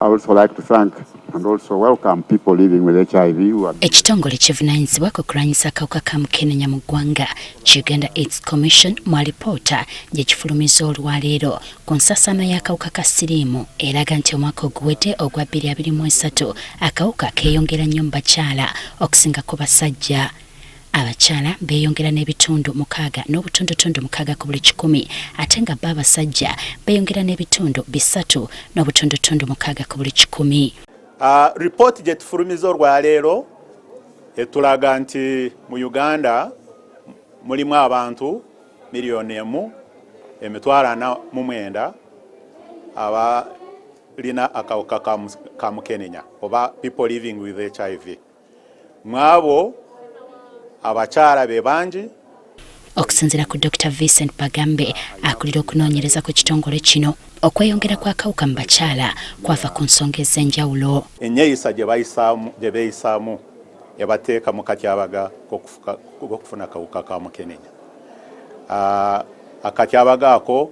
I also like to thank and also welcome people living with HIV who are... Ekitongole ekivunaanyizibwa ku kulwanyisa akawuka ka mukenenya mu ggwanga Uganda Aids Commission mu alipoota gye kifulumiza olwaleero ku nsaasaana y'akawuka ka siriimu eraga nti omwaka oguwedde ogwa 2023 akawuka keeyongera nnyo mu bakyala okusinga ku basajja. Abakyala beeyongera n'ebitundu 6 n'obutundutundu 6 ku buli 100 ate nga abasajja beeyongera n'ebitundu 3 n'obutundutundu 6 ku buli 100. Report gye tufulumiza olwaleero etulaga nti mu Uganda mulimu abantu 1,049,000 abalina akawuka ka mukenenya oba people living with HIV. Mwabo abakyala be bangi. Okusinziira ku Dr. Vincent Bagambe akulira okunoonyereza ku kitongole kino, okweyongera kw'akawuka mu bakyala kwava ku nsonga ez'enjawulo. Ennyeyisa gye beeyisaamu ebateeka mu katyabaga k'okufuna akawuka ka mukenenya. Akatyabaga ako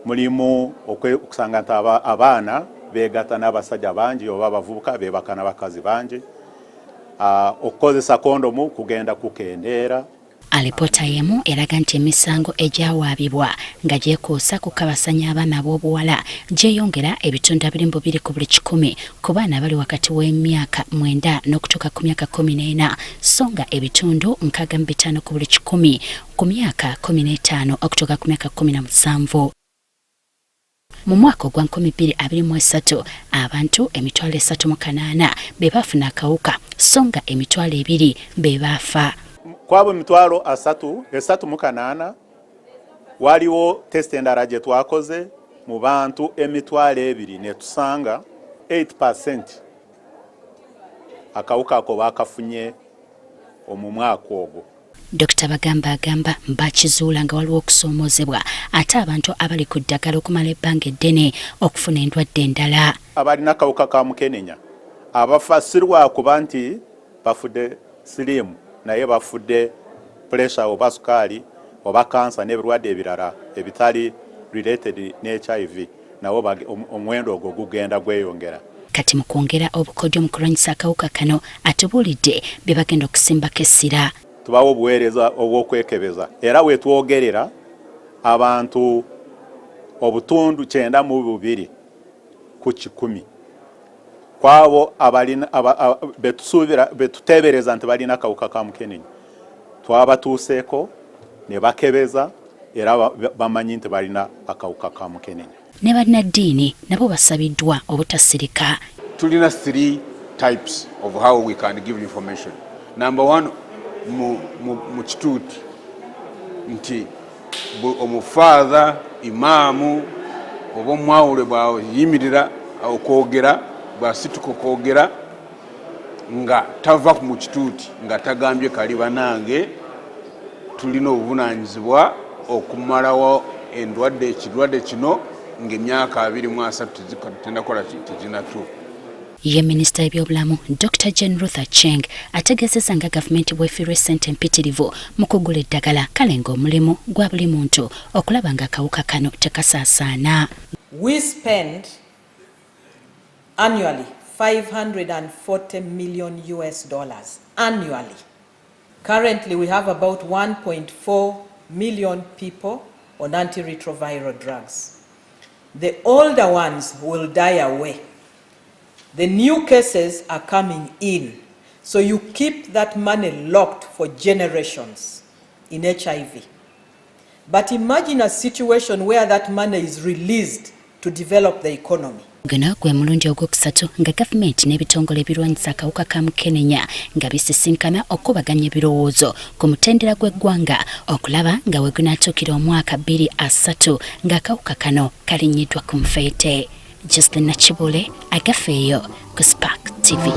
mulimu okusanga nti abaana beegatta n'abasajja bangi oba abavubuka beebaka n'abakazi bangi. Okukozesa kondomu kugenda kukendeera. Alipoota y'emu eraga nti emisango egyawaabibwa nga gyekuusa kukabasanya abaana ab'obuwala gyeyongera ebitundu 2 ku buli 100 ku baana abali wakati w'emyaka 9 n'okutuuka ku myaka 14 so nga ebitundu 65 ku buli 100 ku myaka 15 okutuuka ku myaka 17. Mu mwaka ogwa 2023 abantu 3,800 be bafuna akawuka so nga 200 be baafa. Kwabo 3,800 waliwo test endala gye twakoze mu bantu 2,000 ne tusanga 8% akawuka ako bakafunye mu mwaka ogwo. Dr. Bagamba agamba bakizuula nga waliwo okusoomoozebwa ate abantu abali ku ddagala okumala ebbanga eddene okufuna endwadde endala. Abalina akawuka ka mukenenya abafa si lwakuba nti bafudde siriimu naye bafudde pressure oba sukaali oba kansa n'ebirwadde ebirala ebitali related ne HIV nawo omuwendo ogwo gugenda gweyongera. Kati mu kwongera obukodyo mu kulwanyisa akawuka kano atubuulidde bye bagenda okusimbako essira. Tubawo obuweereza obw'okwekebeza era wetwogerera abantu obutundu 92 ku 100 kwabo abalina betuteebereza nti balina akawuka ka mukenenya twabatuuseeko ne bakebeza era bamanyi nti balina akawuka ka mukenenya. Ne bannaddiini nabo basabiddwa obutasirika. Tulina 3 types of how we can give information. Number 1, mu kituuti nti omufaadha imaamu oba omwawule bwayimirira okwogera bwasituka okwogera nga tava mu kituuti nga tagambye kali banange tulina obuvunaanyizibwa okumalawo ekirwadde kino ng'emyaka 23 tenakola teginatuuka. Ye Minisita w'ebyobulamu Dr. Jane Ruth Acheng ategeezezza nga gavumenti bw'efiirwa ssente mpitirivu mu kugula eddagala kale ng'omulimu gwa buli muntu okulaba nga akawuka kano tekasaasaana. We spend annually $540 million annually. Currently we have about 1.4 million people on antiretroviral drugs. The older ones will die away. The new cases are coming in. So you keep that money locked for generations in HIV. But imagine a situation where that money is released to develop the economy. Guno gwe mulundi ogwokusatu nga gavumenti n'ebitongole ebirwanyisa akawuka ka mukenenya nga bisisinkana okubaganya ebirowoozo ku mutendera gw'eggwanga okulaba nga we gunaatuukira omwaka 2030 ng'akawuka kano kalinyiddwa ku nfeete. Jocelyn Nachibule, Agafeyo, ku Spark TV.